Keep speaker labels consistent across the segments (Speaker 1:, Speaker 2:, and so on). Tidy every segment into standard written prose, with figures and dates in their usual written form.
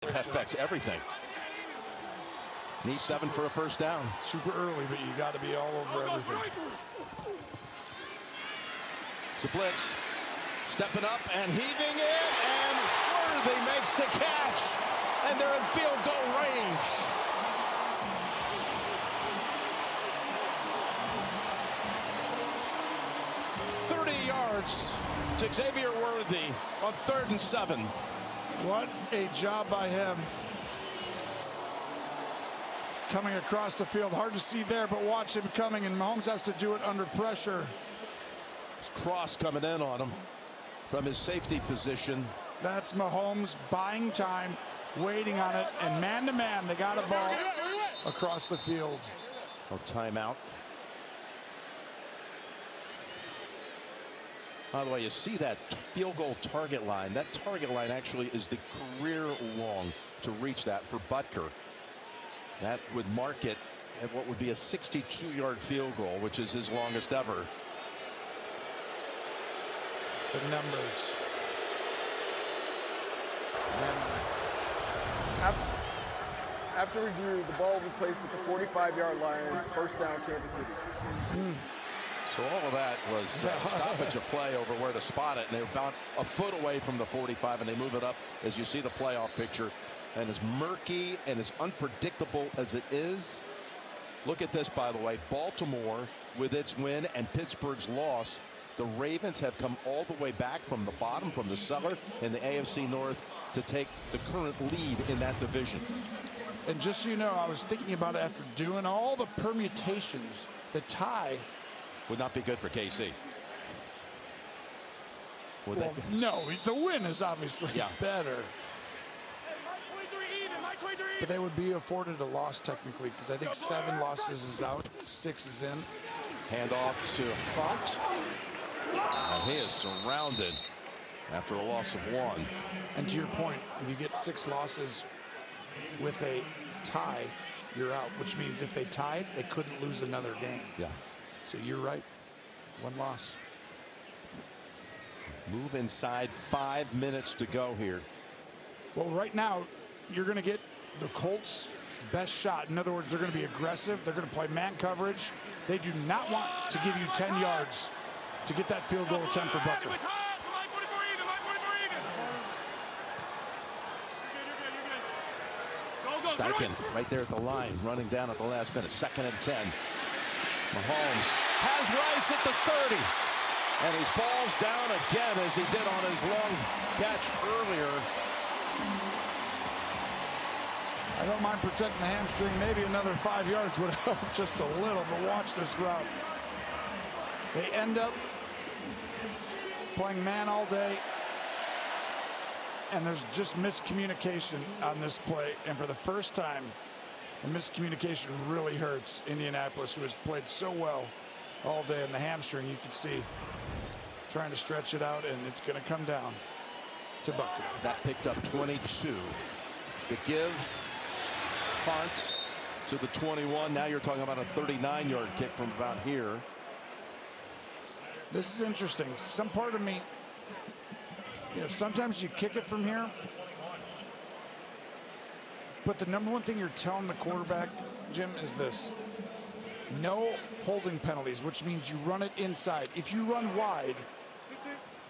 Speaker 1: That affects everything. Need 7 for a first down.
Speaker 2: Super early, but you got to be all over everything.
Speaker 1: It's a blitz. Stepping up and heaving it, and Worthy makes the catch, and they're in field goal range. Yards to Xavier Worthy on 3rd and 7.
Speaker 2: What a job by him. Coming across the field, hard to see there, but watch him coming, and Mahomes has to do it under pressure.
Speaker 1: It's Cross coming in on him from his safety position.
Speaker 2: That's Mahomes buying time, waiting on it, and man-to-man, they got a ball across the field.
Speaker 1: No timeout. By the way, you see that field goal target line. That target line actually is the career long to reach that for Butker. That would mark it at what would be a 62-yard field goal, which is his longest ever.
Speaker 2: The numbers.
Speaker 3: After review, the ball will be placed at the 45-yard line, first down, Kansas City.
Speaker 1: So all of that was stoppage of play over where to spot it, and they were about a foot away from the 45, and they move it up as you see the playoff picture. And as murky and as unpredictable as it is, look at this, by the way. Baltimore, with its win and Pittsburgh's loss, the Ravens have come all the way back from the bottom, from the cellar in the AFC North, to take the current lead in that division.
Speaker 2: And just so you know, I was thinking about it after doing all the permutations. The tie
Speaker 1: would not be good for KC.
Speaker 2: Well, no, the win is obviously better. But they would be afforded a loss technically, because I think 7 losses is out, 6 is in.
Speaker 1: Handoff to Hunt. And he is surrounded after a loss of 1.
Speaker 2: And to your point, if you get 6 losses with a tie, you're out, which means if they tied, they couldn't lose another game.
Speaker 1: Yeah.
Speaker 2: So you're right. 1 loss.
Speaker 1: Move inside, 5 minutes to go here.
Speaker 2: Well, right now, you're going to get the Colts' best shot. In other words, they're going to be aggressive. They're going to play man coverage. They do not want to give you 10 yards to get that field goal attempt for Butker.
Speaker 1: Steichen right there at the line, running down at the last minute. 2nd and 10. Mahomes has Rice at the 30. And he falls down again as he did on his long catch earlier.
Speaker 2: I don't mind protecting the hamstring. Maybe another 5 yards would help just a little, but watch this route. They end up playing man all day, and there's just miscommunication on this play. And for the first time, the miscommunication really hurts Indianapolis, who has played so well all day. In the hamstring, you can see trying to stretch it out, and it's going to come down to Butker.
Speaker 1: That picked up 22. The give. Hunt to the 21. Now you're talking about a 39-yard kick from about here.
Speaker 2: This is interesting. Some part of me, sometimes you kick it from here, but the number one thing you're telling the quarterback, Jim, is this: no holding penalties, which means you run it inside. If you run wide,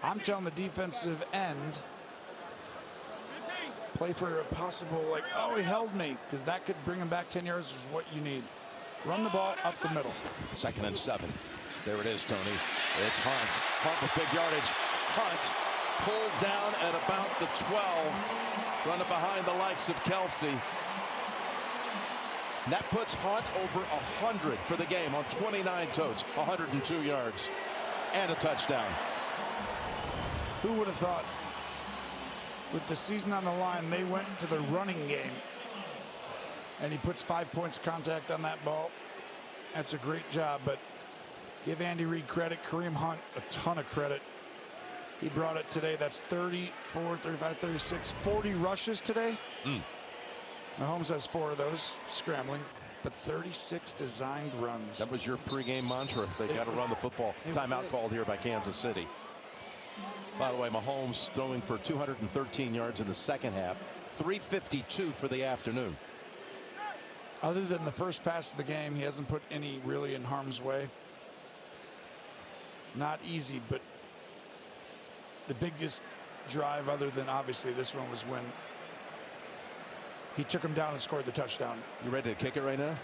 Speaker 2: I'm telling the defensive end, play for a possible, like, oh, he held me, because that could bring him back 10 yards, is what you need. Run the ball up the middle.
Speaker 1: 2nd and 7. There it is, Tony. It's Hunt. Hunt with big yardage. Hunt pulled down at about the 12, running behind the likes of Kelsey. And that puts Hunt over 100 for the game on 29 totes, 102 yards, and a touchdown.
Speaker 2: Who would have thought? With the season on the line, they went to the running game, and he puts 5 points contact on that ball. That's a great job, but give Andy Reid credit, Kareem Hunt a ton of credit. He brought it today. That's 34, 35, 36, 40 rushes today. Mahomes has 4 of those, scrambling, but 36 designed runs.
Speaker 1: That was your pregame mantra. They got to run the football. Timeout called here by Kansas City. By the way, Mahomes throwing for 213 yards in the second half, 3:52 for the afternoon.
Speaker 2: Other than the first pass of the game, he hasn't put any really in harm's way. It's not easy, but the biggest drive, other than obviously this one, was when he took him down and scored the touchdown.
Speaker 1: You ready to kick it right now?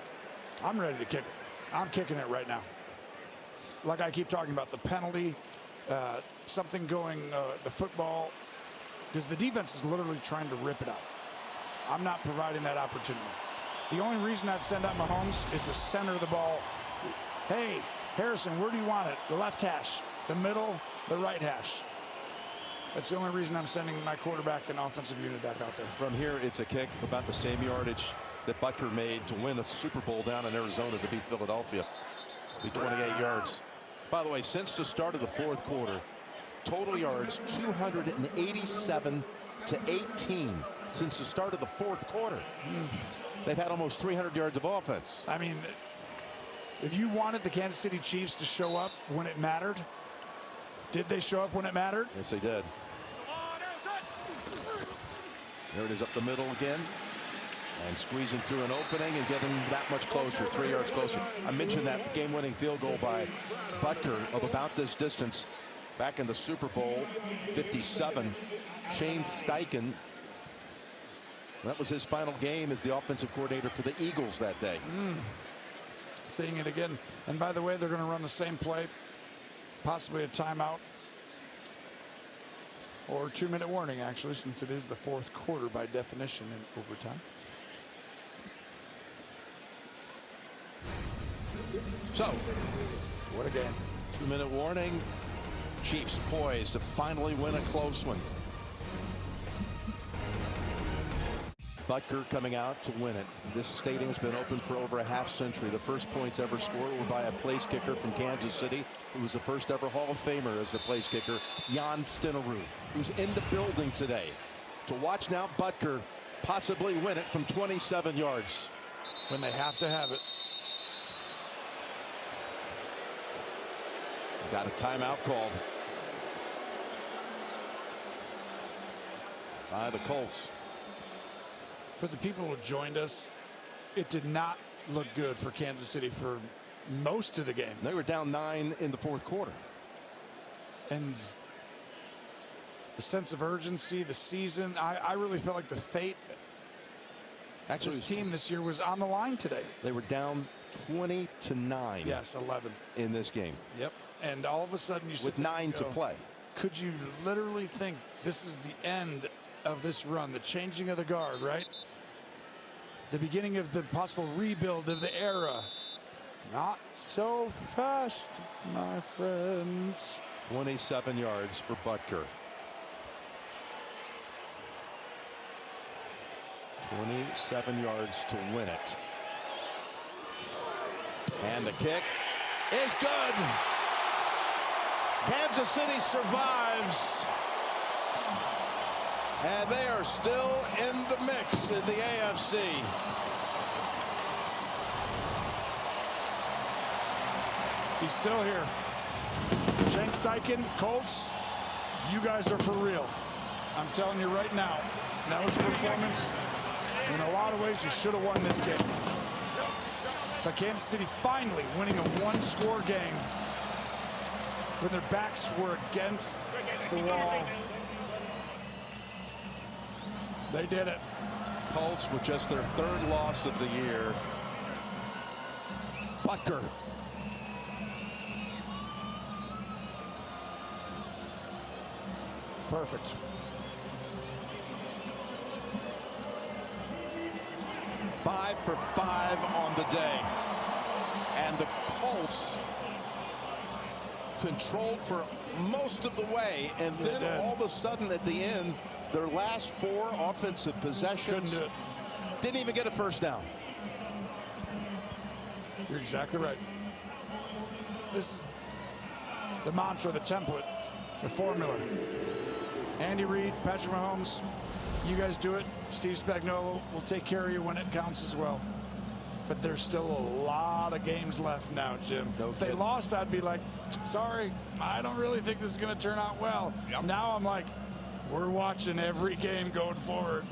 Speaker 2: I'm ready to kick it. I'm kicking it right now. Like I keep talking about, the penalty, something going, the football, because the defense is literally trying to rip it out. I'm not providing that opportunity. The only reason I'd send out Mahomes is to center the ball. Hey, Harrison, where do you want it? The left hash, the middle, the right hash. That's the only reason I'm sending my quarterback and offensive unit back out there.
Speaker 1: From here, it's a kick about the same yardage that Butker made to win a Super Bowl down in Arizona to beat Philadelphia. Be 28 yards. By the way, since the start of the fourth quarter, total yards 287 to 18 since the start of the fourth quarter. They've had almost 300 yards of offense.
Speaker 2: I mean, if you wanted the Kansas City Chiefs to show up when it mattered, did they show up when it mattered?
Speaker 1: Yes, they did. There it is up the middle again. And squeezing through an opening and getting that much closer, 3 yards closer. I mentioned that game-winning field goal by Butker of about this distance back in the Super Bowl 57. Shane Steichen. That was his final game as the offensive coordinator for the Eagles that day.
Speaker 2: Seeing it again. And by the way, they're going to run the same play, possibly a timeout or 2-minute warning, actually, since it is the fourth quarter by definition in overtime.
Speaker 1: So,
Speaker 2: what a game.
Speaker 1: 2-minute warning. Chiefs poised to finally win a close one. Butker coming out to win it. This stadium's been open for over a half-century. The first points ever scored were by a place kicker from Kansas City, who was the first ever Hall of Famer as the place kicker, Jan Stenerud, who's in the building today. To watch now Butker possibly win it from 27 yards.
Speaker 2: When they have to have it.
Speaker 1: Got a timeout called by the Colts.
Speaker 2: For the people who joined us, it did not look good for Kansas City for most of the game.
Speaker 1: They were down 9 in the fourth quarter.
Speaker 2: And the sense of urgency, the season, I really felt like the fate of this team this year was on the line today.
Speaker 1: They were down 20-9.
Speaker 2: Yes, 11
Speaker 1: in this game.
Speaker 2: Yep. And all of a sudden you
Speaker 1: with 9 to play.
Speaker 2: Could you literally think this is the end of this run, the changing of the guard, right? The beginning of the possible rebuild of the era. Not so fast, my friends.
Speaker 1: 27 yards for Butker. 27 yards to win it. And the kick is good. Kansas City survives. And they are still in the mix in the AFC.
Speaker 2: He's still here. Shane Steichen, Colts, you guys are for real. I'm telling you right now, that was a performance. In a lot of ways, you should have won this game. But Kansas City finally winning a one-score game when their backs were against the wall. They did it.
Speaker 1: Colts with just their third loss of the year. Butker.
Speaker 2: Perfect.
Speaker 1: Five for 5 on the day. And the Colts controlled for most of the way. And then all of a sudden at the end, their last 4 offensive possessions didn't even get a first down.
Speaker 2: You're exactly right. This is the mantra, the template, the formula. Andy Reid, Patrick Mahomes, you guys do it. Steve Spagnuolo will take care of you when it counts as well. But there's still a lot of games left now, Jim. If they lost, I'd be like, sorry, I don't really think this is going to turn out well. Now I'm like, we're watching every game going forward.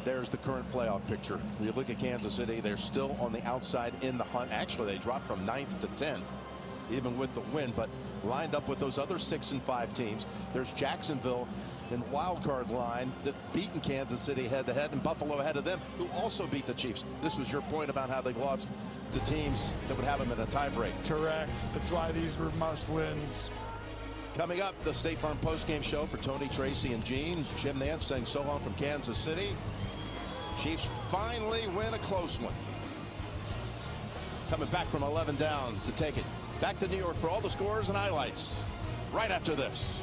Speaker 1: There's the current playoff picture. You look at Kansas City, they're still on the outside in the hunt. Actually, they dropped from 9th to 10th, even with the win, but lined up with those other 6 and 5 teams. There's Jacksonville in wild card line that beaten Kansas City head to head, and Buffalo ahead of them, who also beat the Chiefs. This was your point about how they've lost to teams that would have them in a tiebreak.
Speaker 2: Correct. That's why these were must wins.
Speaker 1: Coming up, the State Farm postgame show for Tony, Tracy, and Gene. Jim Nantz saying so long from Kansas City. Chiefs finally win a close one. Coming back from 11 down to take it back to New York for all the scores and highlights right after this.